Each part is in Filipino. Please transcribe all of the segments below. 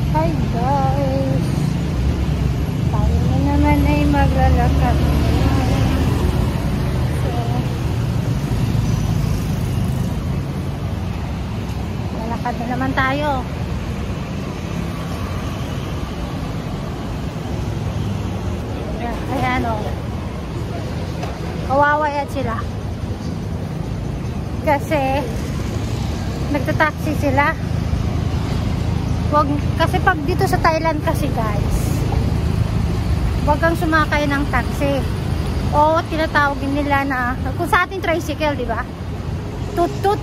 Hi guys, tayo na naman ay maglalakad. So, lalakad na naman tayo. Ayan o, kawawa yan sila kasi nagtataksi sila. Kasi pag dito sa Thailand kasi guys, wag kang sumakay ng taxi o tinatawag nila na kung sa ating tricycle, di ba? Tut-tut.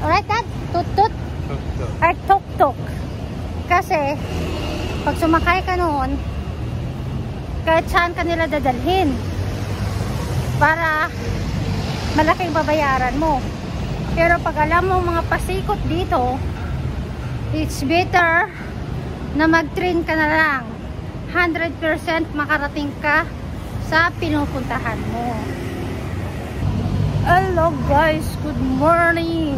Alright, Dad? Tut-tut? Or tuk-tuk. Kasi pag sumakay ka noon, kahit saan ka nila dadalhin para malaking babayaran mo. Pero pag alam mo mga pasikot dito, it's better na mag-train ka na lang. 100% makarating ka sa pinupuntahan mo. Hello guys, good morning.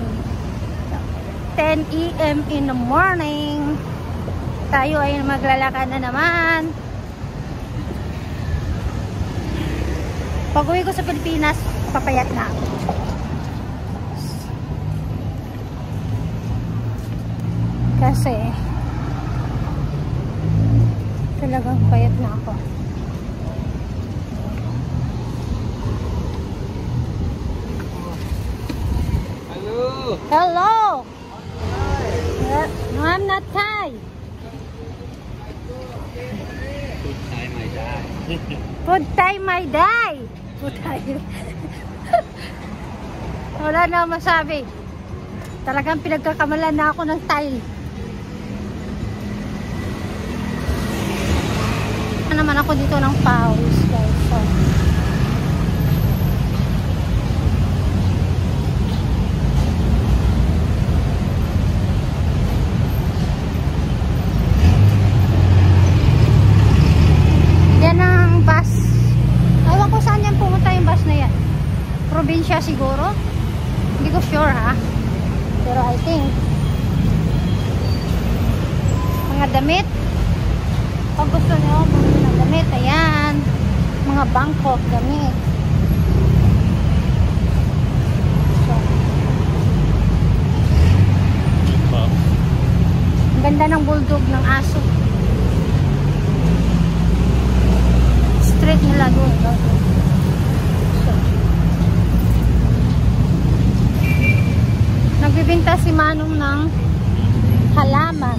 10 AM in the morning. Tayo ay maglalakad na naman. Pag uwi ko sa Pilipinas, papayat na ako. Kasi talagang payat na ako. Hello. Hello. No, I'm not Thai. Food time I die. Food time I die. Food time. Wala na masabi. Talagang pinagkakamalan na ako ng Thai. Naman ako dito ng pawis guys. So, yan ang bus. Ewan ko saan yan pumunta yung bus na yan. Probinsya siguro. Hindi ko sure ha. Pero I think mga damit. Pag gusto nyo bumili ng damit, ayan, mga Bangkok damit. So, ang ganda ng bulldog ng aso. Street nila doon. So, nagbibinta si Manong ng halaman.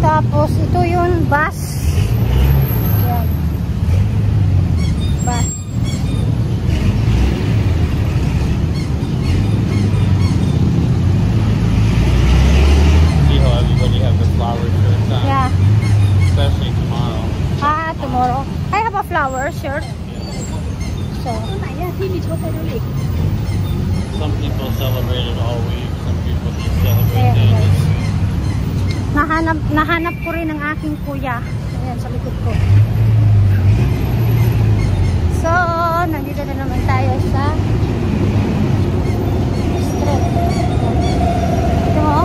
Tapos ito yung bus. Yan. Bus. See how everybody have the flower shirts on? Yeah. Especially tomorrow. Tomorrow. I have a flower shirt. So, Some people celebrate it all week. Some people just celebrate ayan it. guys. Nahanap ko rin ang aking kuya. Ayan, sa likod ko. So, nandito na naman tayo sa street. Ito mo,